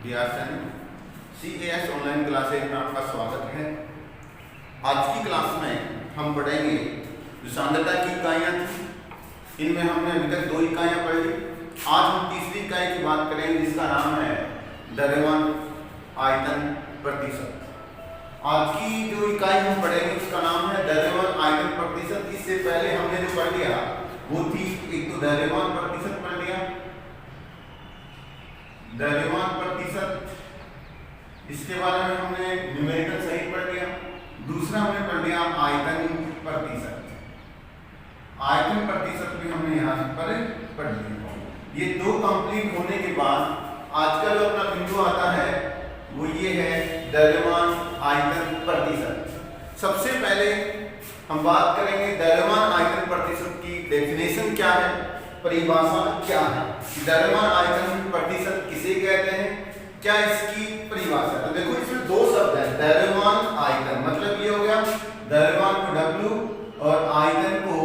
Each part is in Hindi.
CAS ऑनलाइन क्लासेज में आपका स्वागत है। आज की क्लास में हम पढ़ेंगे जो सांद्रता की इकाइयाँ थी, इनमें हमने अभी तक 2 इकाइयाँ पढ़ी। आज हम तीसरी इकाई की बात करेंगे जिसका नाम है द्रव्यमान आयतन प्रतिशत। आज की जो इकाई हम पढ़ेंगे उसका नाम है द्रव्यमान आयतन प्रतिशत। इससे पहले हमने जो पढ़ लिया वो थी एक तो द्रव्यमान प्रतिशत पढ़ लिया, द्रव्यमान प्रतिशत, इसके बारे में हमने न्यूमेरिकल सहित पढ़ लिया। दूसरा हमने पढ़ लिया आयतन प्रतिशत। आयतन प्रतिशत भी हमने यहाँ पर पढ़ लिया। ये 2 कंप्लीट होने के बाद आज का जो अपना बिंदु आता है वो ये है द्रव्यमान आयतन प्रतिशत। सबसे पहले हम बात करेंगे द्रव्यमान आयतन प्रतिशत की डेफिनेशन क्या है, परिभाषा क्या है, द्रव्यमान आयतन प्रतिशत किसे कहते हैं, क्या इसकी परिभाषा। तो देखो इसमें 2 शब्द हैं, द्रव्यमान आयतन, मतलब ये हो गया द्रव्यमान को W और आयतन को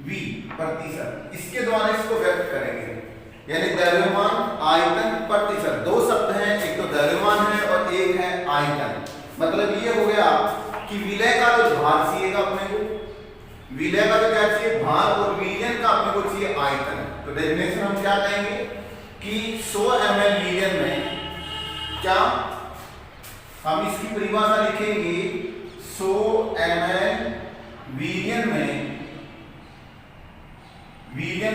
V प्रतिशत, इसके द्वारा इसको व्यक्त करेंगे। यानी द्रव्यमान आयतन प्रतिशत 2 शब्द हैं, एक तो द्रव्यमान है और एक है आयतन। मतलब ये हो गया कि विलय का जो भार चाहिएगा अपने को, विलय का जो क्या चाहिए भार, और विलयन का अपने को चाहिए आयतन। तो डेफिनेशन हम क्या कहेंगे कि 100 ml विलयन में क्या हम इसकी परिभाषा लिखेंगे 100 ml विलयन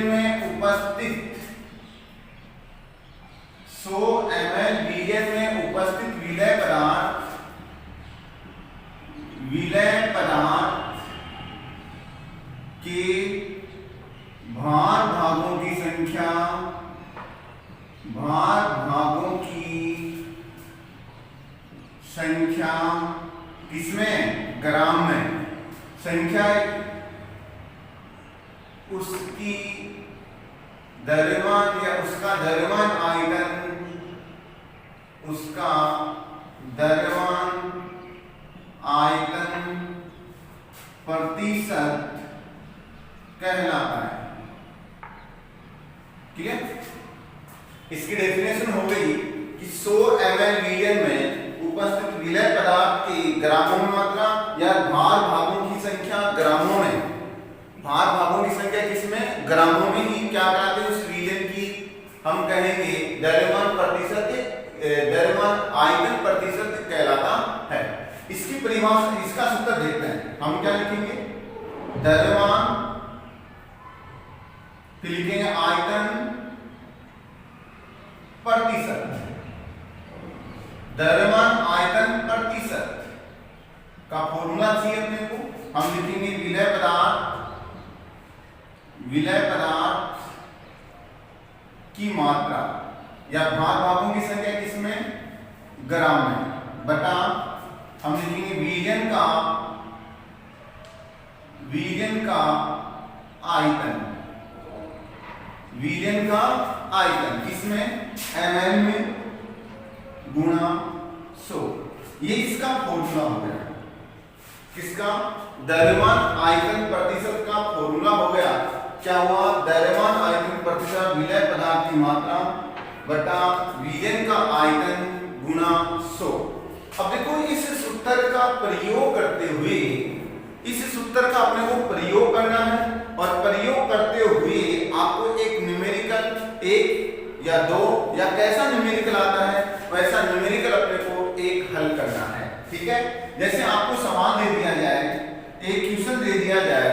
में उपस्थित 100 ml विलयन में उपस्थित विलय पदार्थ के भार भागों की संख्या किसमें, ग्राम में, संख्या उसकी द्रव्यमान या उसका द्रव्यमान आयतन, उसका द्रव्यमान आयतन प्रतिशत कहलाता है। ठीक है, इसकी डेफिनेशन हो गई कि 100 ml विलयन में उपस्थित विलय पदार्थ की ग्रामों में मात्रा या भार भागों की संख्या ग्रामों में, भार भागों की संख्या किसमें, ग्रामों में ही क्या कहते हैं उस विलयन की हम कहेंगे द्रव्यमान प्रतिशत, द्रव्यमान आयतन प्रतिशत कहलाता है। इसकी परिभाषा, इसका सूत्र देखते हैं। हम क्या लिखेंगे, द्रव्यमान, फिर लिखेंगे आयतन प्रतिशत। द्रव्यमान आयतन प्रतिशत का फॉर्मूला चाहिए अपने को, हम लिखेंगे विलय पदार्थ की मात्रा या भार भागों की संख्या किसमें, ग्राम में, बटा हम लिखेंगे विलयन का आयतन, विलयन का आयतन किसमें, ml में गुणा 100। ये इसका फॉर्मूला हो गया, किसका, द्रव्यमान आयतन प्रतिशत का फॉर्मूला हो गया। क्या हुआ, द्रव्यमान आयतन प्रतिशत विलय पदार्थ की मात्रा बटा विलयन का आयतन गुणा 100। अब देखो इस सूत्र का प्रयोग करते हुए, इस सूत्र का अपने को प्रयोग करना है, और प्रयोग करते हुए आपको एक न्यूमेरिकल 1 या 2 या कैसा न्यूमेरिकल आता है वैसा न्यूमेरिकल अपने को एक हल करना है। ठीक है, जैसे आपको सवाल दे दिया जाए, एक क्वेश्चन दे दिया जाए।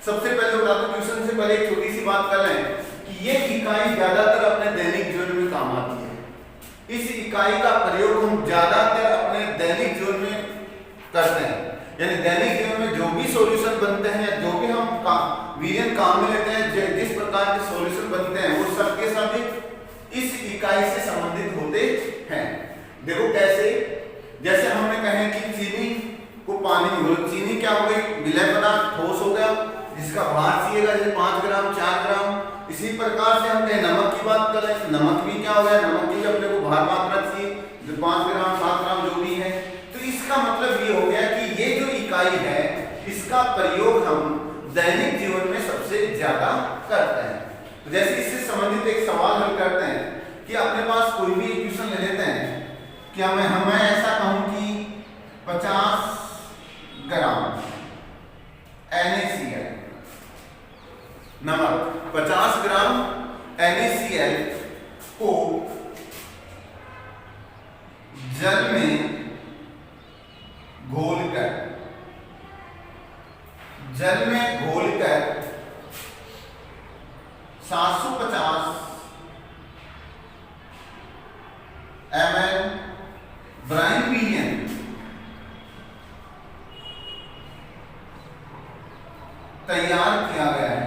सबसे पहले बता दो, क्वेश्चन से पहले एक छोटी सी बात कर लें कि ये इकाई ज्यादातर अपने दैनिक जीवन में काम आती है। इस इकाई का प्रयोग हम ज्यादातर अपने दैनिक जीवन में करते हैं। यानी दैनिक जीवन में जो भी सॉल्यूशन बनते हैं, जो भी हम विलयन काम में लेते हैं, जिस प्रकार के सॉल्यूशन बनते हैं वो सब के सब इस इकाई से संबंधित होते हैं। देखो कैसे, जैसे हमने कहे कि चीनी को पानी में घोलो, चीनी क्या हो गई, विलय पदार्थ, ठोस हो गया, जिसका भार चाहिएगा जैसे 5 ग्राम 4 ग्राम। इसी प्रकार से हम कहें नमक की बात करें, नमक भी क्या हो गया, नमक की अपने को भार मात्रा चाहिए जो 5 ग्राम 7 ग्राम जो भी है। तो इसका मतलब ये हो गया कि ये जो इकाई है इसका प्रयोग हम दैनिक जीवन में सबसे ज्यादा करते हैं। तो जैसे इससे संबंधित एक सवाल हल करते हैं कि अपने पास कोई कोई भी इक्वेशन ले लेते हैं कि हमें ऐसा कहूं कि 50 ग्राम NaCl नमक, 50 ग्राम NaCl को जल में घोलकर 750 ml ब्राइन विलियन तैयार किया गया है।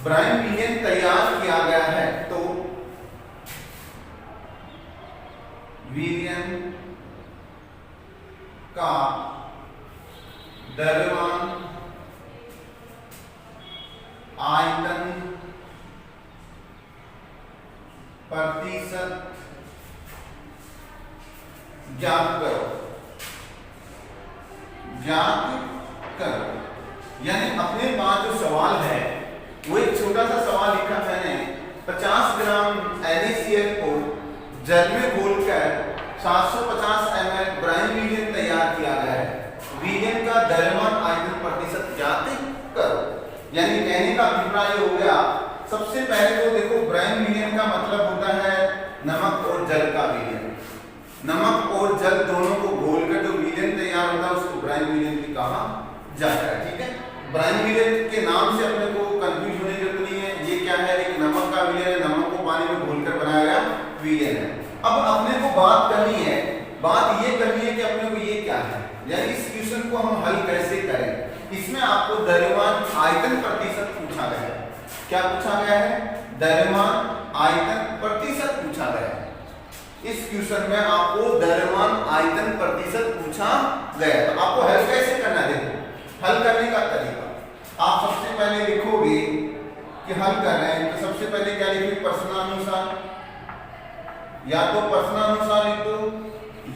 ब्राइन विलियन तैयार किया गया है तो विलियन का द्रव्यमान आयतन प्रतिशत ज्ञात करो। यानी अपने पास जो सवाल है वो एक छोटा सा सवाल लिखा मैंने, 50 ग्राम NaCl को जल में घोलकर 750 ml ब्राइन विलियन तैयार किया गया है। विलियन का द्रव्यमान आयतन प्रतिशत ज्ञात करो। यानी कहने का अभिप्राय हो गया, सबसे पहले तो देखो ब्राइन विलियन का मतलब होता है नमक और जल का विलियन। नमक और जल दोनों को घोलकर जो विलियन तैयार होता है उसको ब्राइन विलियन भी कहा जाता है। ठीक है, ब्राइन विलियन के नाम से अपने को कंफ्यूज होने की जरूरत नहीं है। ये क्या है, एक नमक का विलियन है, नमक को पानी में घोलकर बनाया गया विलियन है। अब अपने को बात करनी है, बात ये करनी है कि अपने को ये क्या है, यानी इस क्वेश्चन को हम हल कैसे करें। इसमें आपको द्रव्यमान आयतन प्रतिशत पूछा गया है। क्या पूछा गया है? द्रव्यमान आयतन प्रतिशत पूछा गया है। इस क्वेश्चन में आपको द्रव्यमान आयतन प्रतिशत पूछा गया है। तो आपको हल कैसे करना है, देखो हल करने का तरीका आप सबसे पहले लिखोगे कि हल कर रहे हैं, तो सबसे पहले क्या लिखोगे, प्रश्नानुसार, या तो प्रश्नानुसार लिख दो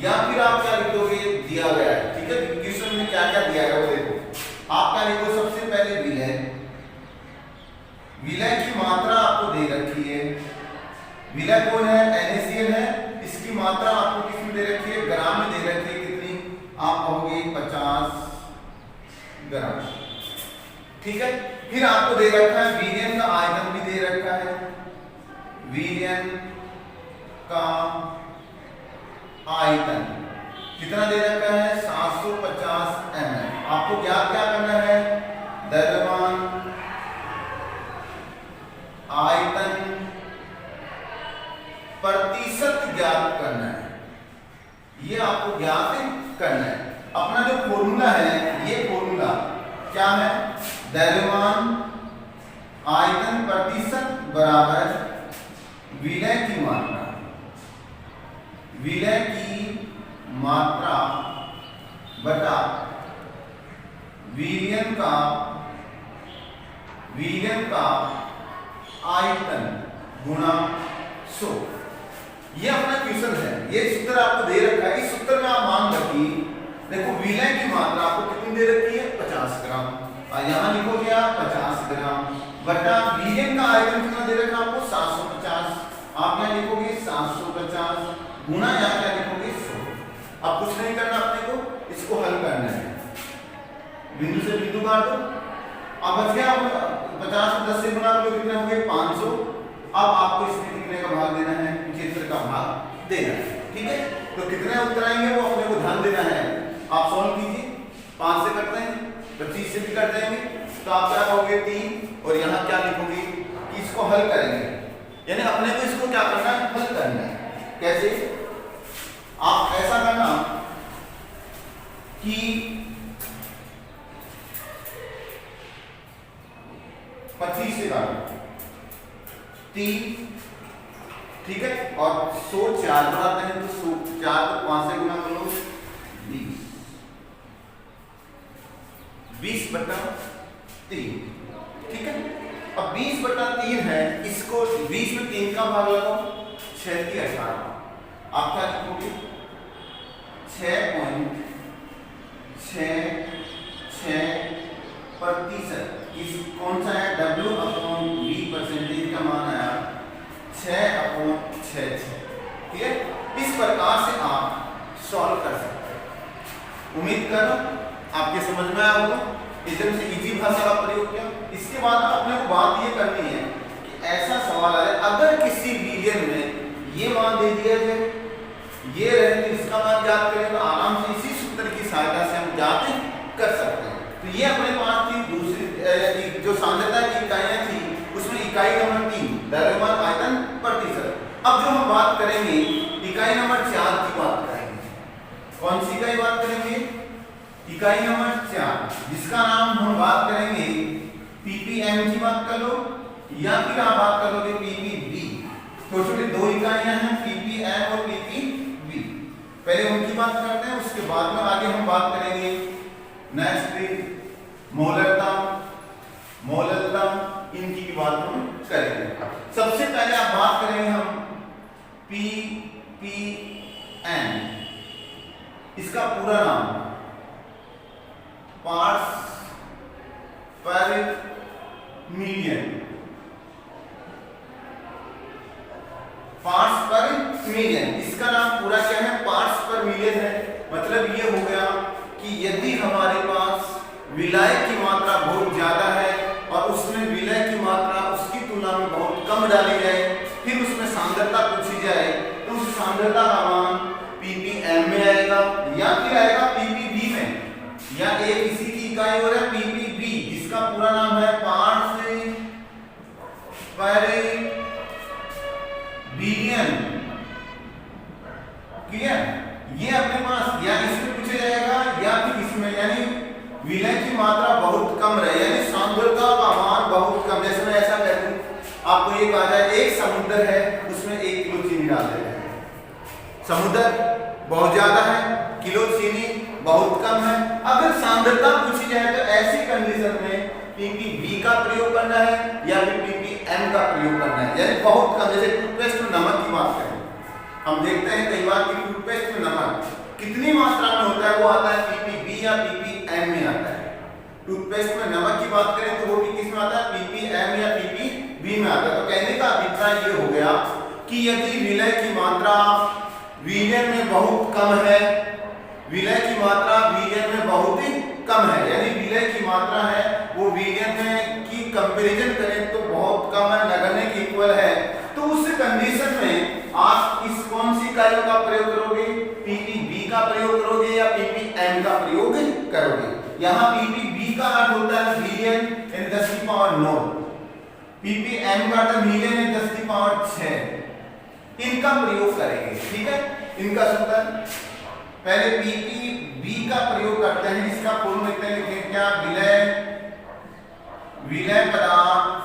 या फिर आप क्या लिखोगे, दिया गया है। ठीक है, क्वेश्चन में क्या क्या दिया है वो देखो। आप क्या लिखो, सबसे पहले विलय, विलय की मात्रा आपको दे रखी है। विलय कौन है? NaCl है। इसकी मात्रा आपको किसमें दे रखी है? ग्राम में दे रखी है। कितनी? आप कहोगे 50 ग्राम। ठीक है, फिर आपको दे रखा है विलियन का आयतन भी दे रखा है। विलियन का आयतन कितना दे रखा है? 750 ml। आपको ज्ञात क्या करना है? द्रव्यमान आयतन प्रतिशत ज्ञात करना है। ये आपको ज्ञात करना है। अपना जो फॉर्मूला है, ये फॉर्मूला क्या है? द्रव्यमान आयतन प्रतिशत बराबर विलय की मात्रा, विलय की मात्रा बटा विलियन का आयतन गुणा 100। ये अपना क्वेश्चन है, ये सूत्र आपको दे रखा है। इस सूत्र में आप मान रखिए, देखो विलय की मात्रा आपको कितनी दे रखी है? 50 ग्राम। और यहाँ लिखो क्या? 50 ग्राम बटा विलियन का आयतन कितना दे रखा है आपको? 750। आप यहाँ लिखोगे 750 गुणा, यहाँ क्या लिखोगे? 100। अब कुछ नहीं करना अपने को, इसको हल करना है। बिंदु से बिंदु काट दो। अब बच गया 50 को 10 से गुणा करो, कितने होंगे? 500। अब आपको इसमें कितने का भाग देना है? 75 का भाग देना है। ठीक है, तो कितने उत्तर आएंगे वो अपने को ध्यान देना है। आप सॉल्व कीजिए, 5 से करते हैं, 25 से भी कर देंगे, तो आप क्या कहोगे? 3। और यहाँ क्या लिखोगे कि इसको हल करेंगे, यानी अपने को इसको क्या करना है? हल करना है। कैसे? आप ऐसा करना कि 25 से काटो, 3। ठीक है, और 100 4 बनाते हैं, तो 100 4 को 5 से गुना कर लो, 20 बटा 3। ठीक है, अब 20 बटा 3 है, इसको 20 में 3 का भाग लगाओ, 6 की 18। आप क्या लिखोगे? 6.66% इस कौन सा है? W प्रकार से आप सॉल्व कर सकते हैं। उम्मीद करो आपके समझ में आया होगा, एकदम से इजी भाषा का प्रयोग किया। इसके बाद अपने को बात ये करनी है कि ऐसा सवाल आए अगर किसी रीजन में ये मान दे दिया जाए, ये रहे तो इसका मान ज्ञात करें, तो आराम से इसी सूत्र की सहायता से हम ज्ञात कर सकते हैं। तो ये अपने पास थी दूसरी जो सांद्रता की इकाइयां थी, उसमें इकाई नंबर 3 द्रव्यमान आयतन प्रतिशत। अब जो हम बात करेंगे इकाई नंबर 4 की बात करेंगे। कौन सी इकाई बात करेंगे? इकाई नंबर 4, जिसका नाम हम बात करेंगे पीपीएम की बात कर लो या फिर आप बात करोगे पीपीबी। छोटी-छोटी दो इकाइयां हैं पीपीएम और पीपीबी। पहले उनकी बात करते हैं, उसके बाद में आगे हम बात करेंगे नेक्स्ट मोलरता इनकी की बात हम करेंगे। सबसे पहले आप बात करेंगे हम पीपीएम, इसका पूरा नाम पार्ट्स पर मिलियन। पार्ट्स पर मिलियन, इसका नाम पूरा क्या है? पार्ट्स पर मिलियन है। मतलब ये हो गया कि यदि हमारे पास विलाय की मात्रा बहुत ज्यादा है और उसमें विलय की मात्रा उसकी तुलना में बहुत कम डाली जाए, फिर उसमें सांद्रता पूछी जाए, तो उस सांद्रता का मान पीपीएम में आएगा या फिर आएगा पीपीबी में, या एक इसी की इकाई हो रहा है पीपीबी, जिसका पूरा नाम है पार्ट्स पर बिलियन। क्लियर? ये अपने पास या इसमें पूछा जाएगा या फिर इसमें, यानी विलय की मात्रा बहुत कम रहे, यानी सांद्रता का मान बहुत कम। जैसे मैं ऐसा कह दूं आपको, ये कहा जाए एक समुद्र है, उसमें 1 किलो चीनी डाल देते हैं। समुद्र बहुत ज्यादा है, किलो चीनी बहुत कम है। अगर सांद्रता पूछी जाए तो ऐसी कंडीशन में पीपीबी का प्रयोग करना है या फिर पीपीएम का प्रयोग करना है, यानी बहुत कम। जैसे टूथपेस्ट में नमक की बात करें, हम देखते हैं कई बार कि टूथपेस्ट में नमक कितनी मात्रा में होता है, वो आता है पीपीबी या पीपीएम में आता है। टूथपेस्ट में नमक की बात करें तो वो भी किस में आता है? पीपीएम या पीपीबी में आता है। तो कहने का अभिप्राय ये हो गया कि यदि विलय की मात्रा विलयन में बहुत कम है, विलय की मात्रा विलयन में बहुत ही कम है, यानी विलय की मात्रा है वो विलयन में की कंपैरिजन करें तो बहुत कम है, नगण्य के इक्वल है, तो उस कंडीशन में आप इस कौन सी इकाइयों का प्रयोग करोगे? पीपीबी का प्रयोग करोगे या पीपीएम का प्रयोग करोगे। यहाँ पीपीबी का अर्थ होता है बिलियन इन 10 की पावर 9, पीपीएम का अर्थ मिलियन इन 10 की पावर 6। इनका प्रयोग करेंगे, ठीक है। इनका सूत्र पहले पीपीबी का प्रयोग करते हैं, इसका पूर्ण लिखें क्या? विलय पदार्थ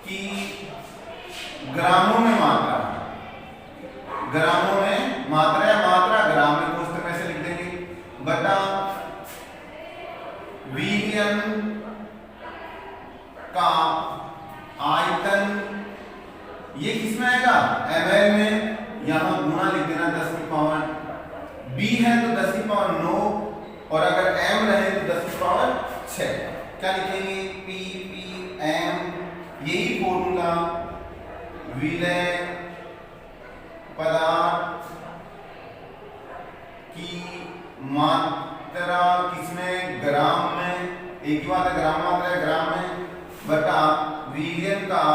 की ग्रामों में मात्रा, ग्रामों में मात्रा या मात्रा ग्राम में पुस्तक में से लिख देंगे बटा विलयन का आयतन। ये किसमें आएगा? ml में। यहां गुणा लिख देना 10 की पावर b है तो 10 की पावर 9, और अगर m रहे तो 10 की पावर 6। क्या लिखेंगे? ppm, यही फॉर्मूला विलय पदार्थ की मात्रा किसमें? ग्राम में। एक ही बात है, ग्राम मात्रा है, ग्राम में बटा विलयन का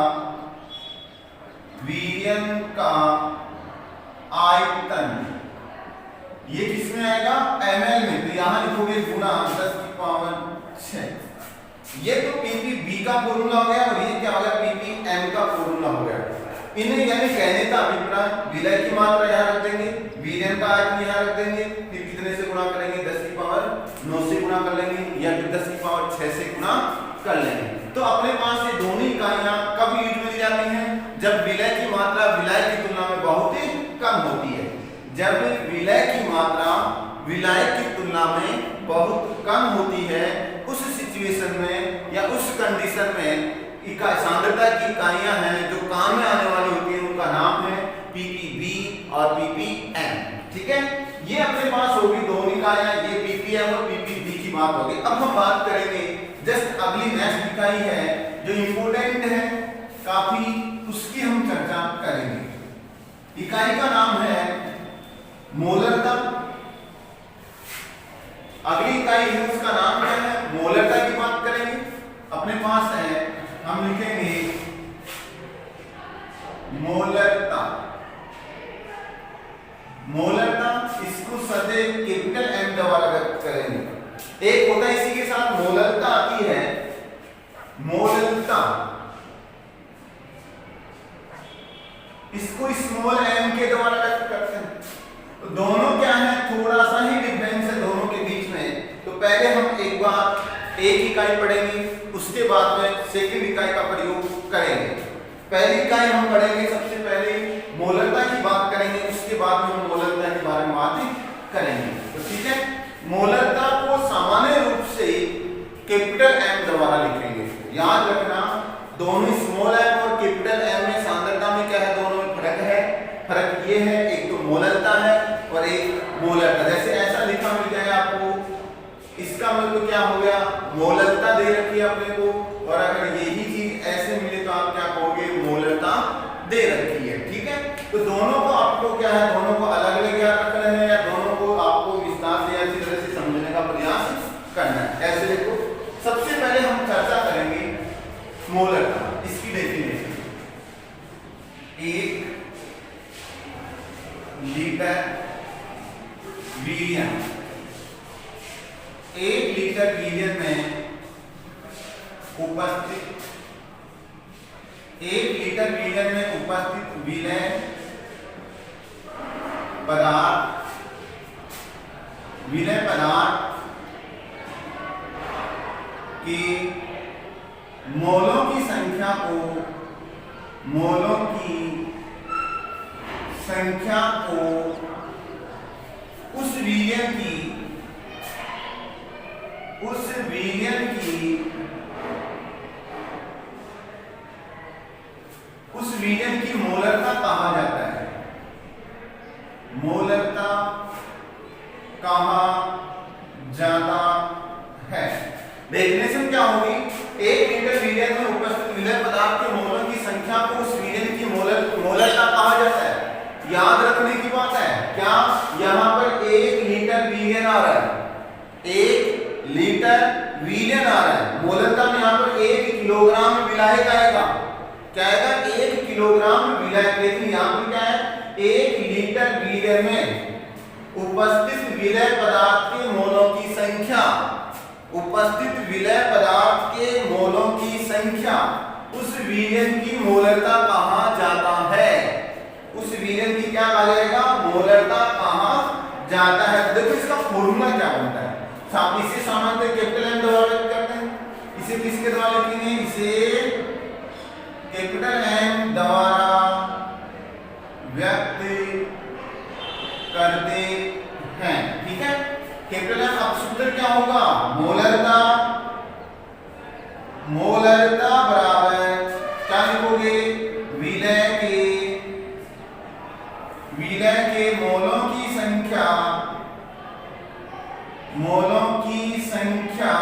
आयतन। ये किसमें आएगा? ml में। तो यहां लिखोगे गुणा 10 की पावर 6। ये तो पीपीबी का फॉर्मूला हो गया और ये क्या हो गया? पीपीएम का फॉर्मूला हो गया। इन्हें यानी कहने का अभिप्राय विलय की मात्रा यहाँ रख देंगे, विलयन का आयतन यहाँ रख देंगे, फिर कितने से गुणा करेंगे? 10 की पावर 9 से गुणा कर लेंगे या फिर 10 की पावर 6 से गुणा कर लेंगे। तो अपने पास ये दोनों इकाइयां कब यूज में ली जाती हैं? जब विलय की मात्रा विलय की तुलना में बहुत ही कम होती है। जब विलय की मात्रा विलय की तुलना में बहुत कम होती है, उस सिचुएशन में या उस कंडीशन में सांद्रता की इकाइयां हैं जो काम में आने वाली होती हैं, उनका नाम है पीपीबी और पीपीएम। ठीक है, ये अपने पास होगी दोनों इकाइयां, ये पीपीएम और पीपीबी की बात होगी। अब हम बात करेंगे जस्ट अगली नेक्स्ट इकाई है जो इंपोर्टेंट है काफी, उसकी हम चर्चा करेंगे। इकाई का नाम है मोलरता। अगली इकाई है उसका नाम क्या है, मोलरता की बात करेंगे। अपने पास है, हम लिखेंगे मोलरता। मोलरता, इसको सदैव कैपिटल एम द्वारा व्यक्त करेंगे। एक होता है इसी के साथ मोलरता आती है, मोलरता, इसको स्मॉल एम के द्वारा व्यक्त करते हैं। तो दोनों क्या है, थोड़ा सा ही डिफरेंस है दोनों के बीच में। तो पहले हम एक बार एक इकाई पढ़ेंगे, उसके बाद में सेकंड इकाई का प्रयोग करेंगे। पहली इकाई हम पढ़ेंगे, सबसे पहले मोलरता की बात करेंगे, उसके बाद में हम मोलरता के बारे में बात करेंगे। तो ठीक है, मोलरता को सामान्य रूप से कैपिटल एम द्वारा लिखेंगे। याद रखना, दोनों स्मॉल एम और कैपिटल एम में सांद्रता में क्या है, दोनों में फर्क है। फर्क ये है, एक तो मोलरता है और एक मोलरता। जैसे ऐसा लिखा मिल जाए आपको, इसका मतलब क्या हो गया, मोलरता दे रखी है अपने को, और अगर यही चीज ऐसे मिले तो आप क्या कहोगे, मोलरता दे रखी है। ठीक है, तो दोनों को आपको क्या है, दोनों को अलग अलग याद रखना है, या दोनों को आपको विस्तार से अच्छी तरह से समझने का प्रयास करना है। ऐसे देखो, सबसे पहले हम चर्चा करेंगे मोलरता, इसकी डेफिनेशन। एक लीटर वीर्यम, एक लीटर वीर्यम में उपस्थित, एक लीटर वीर्यम में उपस्थित विलय पदार्थ, विलय पदार्थ की मोलों की संख्या को, मोलों की संख्या को उस वीर्यम की, उस वीर्यम की, उस वीर्यम की मोलरता कहा जाता है। मोलरता कहा जाता है। डेफिनेशन क्या होगी, एक लीटर वीर्यम में उपस्थित विलय पदार्थ के मोलों की संख्या को उस वीर्यम की मोलरता कहा जाता है। याद रखने की बात है क्या, यहां पर एक लीटर वीर्यम आ रहा है, एक लीटर वीर्यम आ रहा है। मोलरता में यहां पर 1 किलोग्राम विलायक आएगा, क्या आएगा, 1 किलोग्राम विलायक। लेकिन यहां पर क्या है, 1 लीटर वीर्यम में उपस्थित विलय पदार्थ के मोलों की संख्या, उपस्थित विलय पदार्थ के मोलों की संख्या, उस वीर्यम की मोलरता कहा जाता है। उस वीर्यम की क्या कहा जाएगा, मोलरता कहा जाता है। देखो इसका फॉर्मूला क्या बनता है, इसे सामान्यतः कैपिटल एम द्वारा व्यक्त करते हैं। इसे किसके द्वारा लिखेंगे, इसे कैपिटल एम द्वारा व्यक्त करते हैं। ठीक है, कैपिटल एम। अब सूत्र क्या होगा, मोलरता, मोलरता बराबर क्या लिखोगे, विलय के मोलों की संख्या, मोलों की संख्या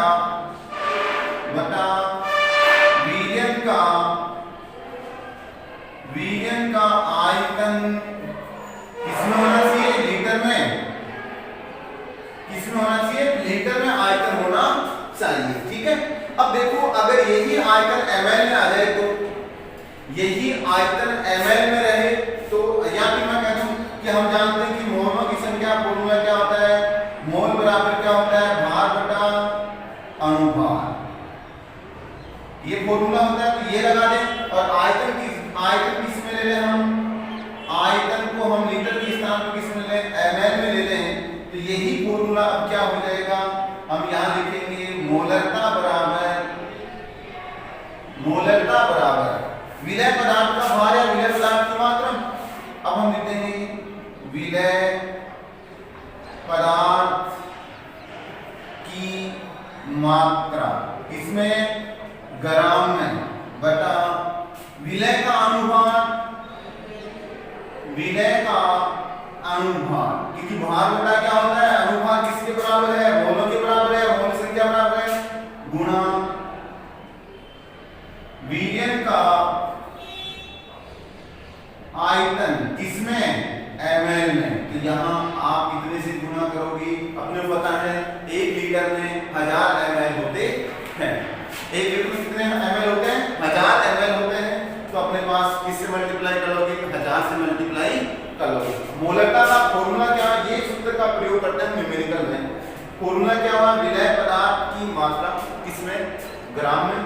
बटा वीर्यम का आयतन। किसमें होना चाहिए, लीटर में, किसमें होना चाहिए, लीटर में आयतन होना चाहिए। ठीक है, अब देखो अगर यही आयतन ml में आ जाए, तो यही आयतन ml में रहे तो, या फिर मैं कह दूं कि हम जानते हैं कि मोलों की संख्या फॉर्मूला क्या होता है, मोल बराबर क्या होता है, भार बटा अनुभार, ये फॉर्मूला होता है। तो ये लगा दें, और आयतन किस में ले लें हम, आयतन को हम लीटर के स्थान पर किस में लें, ml में ले लें। तो यही फॉर्मूला अब क्या हो जाएगा, हम यहां लिखेंगे मोलरता बराबर विलय पदार्थ का भार या विलय पदार्थ की मात्रा। अब हम लिखेंगे विलय पदार्थ की मात्रा, इसमें ग्राम में, बटा विलय का अनुभार, क्योंकि भार बटा क्या होता है, अनुभार किसके बराबर है, मोलों के बराबर है, मोल संख्या बराबर है, गुणा वीर्यम का आयतन, किसमें, फॉर्मूला क्या हुआ, विलय पदार्थ की मात्रा किसमें, ग्राम में,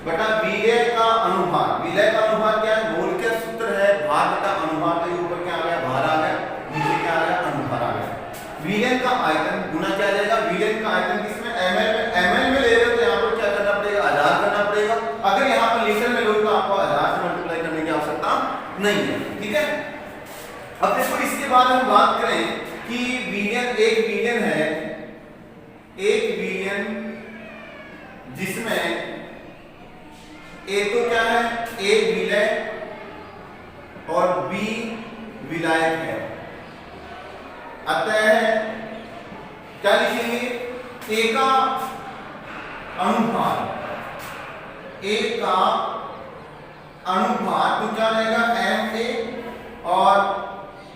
बटा विलय का अनुभार। विलय का अनुभार क्या है, मोल का सूत्र है भार बटा अनुभार, के ऊपर क्या आ गया, भार आ गया, नीचे क्या आ गया, अनुभार आ गया। विलयन का आयतन गुना क्या जाएगा, विलयन का आयतन किसमें, ml में ले रहे हो तो यहाँ पर क्या करना पड़ेगा, 1000 करना पड़ेगा। अगर यहाँ पर लीटर में लो तो आपको 1000 से मल्टीप्लाई करने की आवश्यकता नहीं है, ठीक है। अब देखो इसके बाद हम बात करें कि विलयन, एक विलयन है, एक विलयन जिसमें ए तो क्या है, ए विलय और बी विलायक है, अतः क्या लिखेंगे, ए का अनुभार, ए का अनुभार तो क्या रहेगा, एम ए, और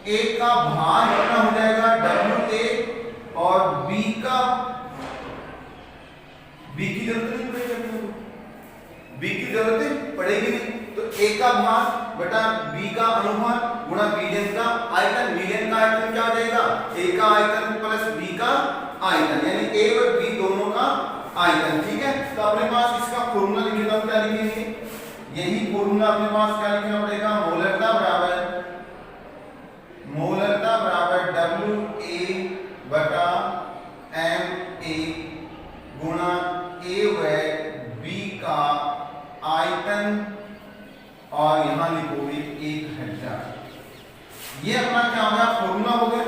ए का भार कितना हो जाएगा, डब्ल्यू ए, और बी का, बी की जरूरत नहीं पड़ेगी, बी की जरूरत पड़ेगी नहीं, तो ए का भार बटा बी का अनुभार गुणा विलयन का आयतन। विलयन का आयतन क्या हो जाएगा, ए का आयतन प्लस बी का आयतन, यानी ए और बी दोनों का आयतन, ठीक है। तो अपने पास इसका फॉर्मूला लिखेगा, क्या लिखेंगे, यही फॉर्मूला अपने पास क्या लिखना पड़ेगा, मोलरता बराबर डब्ल्यू ए बटा एम ए गुणा ए व बी का आयतन, और यहां लिखोगे 1000। ये अपना क्या होगा, फॉर्मूला हो गया।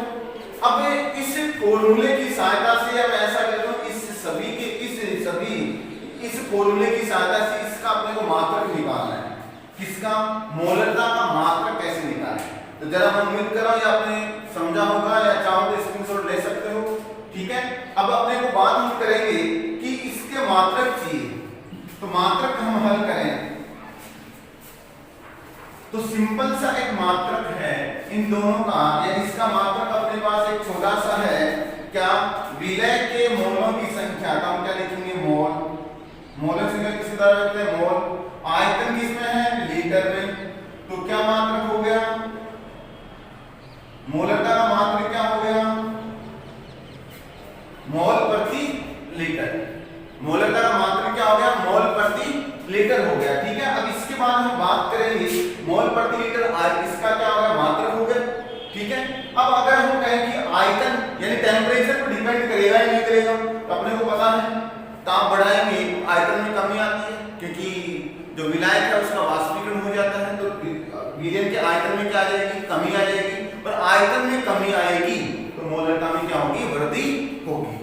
अब इस फॉर्मूले की सहायता से अब ऐसा करता हूं, इस फॉर्मूले की सहायता से इसका अपने को मात्रक निकालना है, किसका, मोलरता का मात्रक कैसे निकालें। तो जरा मैं उम्मीद कर रहा हूं ये आपने समझा होगा, या चाहो तो स्क्रीनशॉट ले सकते हो, ठीक है। अब अपने को बात हम करेंगे कि इसके मात्रक चाहिए, तो मात्रक हम हल करें तो सिंपल सा एक मात्रक है इन दोनों का, या इसका मात्रक अपने पास एक छोटा सा है, क्या, विलय के मोलों की संख्या का हम क्या लिखेंगे, मोल, मोलर संख्या किस तरह रखते हैं, मोल, आयतन किसमें है, लीटर में, तो क्या मात्रक हो गया, मोलरता का मात्रक क्या हो गया, मोल प्रति लीटर। मोलरता का मात्रक क्या हो गया, मोल प्रति लीटर हो गया, ठीक है। अब इसके बाद हम बात करेंगे मोल प्रति लीटर, इसका क्या होगा, मात्रक हो गया, ठीक है। अब अगर हम कहें कि आयतन यानी टेम्परेचर पर डिपेंड करेगा या नहीं करेगा, तो अपने को पता है ताप बढ़ाएंगे आयतन में कमी आती है, क्योंकि जो विलायक है उसका वाष्पीकरण हो जाता है, तो विलयन के आयतन में क्या आ जाएगी, कमी आ जाएगी, और आयतन में कमी आएगी तो मोलरता में क्या होगी, वृद्धि होगी।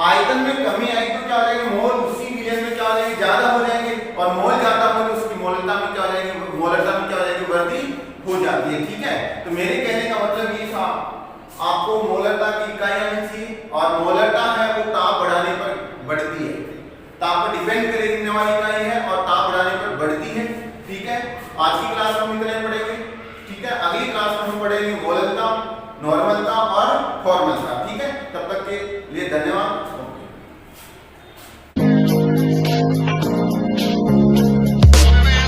आयतन में कमी आई तो क्या हो जाएगा, मोल उसी विलयन में क्या हो जाएंगे, ज्यादा हो जाएंगे, और मोल ज्यादा हो तो उसकी मोलरता में क्या हो जाएगी, मोलरता में क्या हो जाएगी, वृद्धि हो जाती है, ठीक है। तो मेरे कहने का मतलब ये था, आपको मोलरता की इकाइयां चाहिए, और मोलरता है वो ताप बढ़ाने पर बढ़ती है, ताप पर डिपेंड करेगी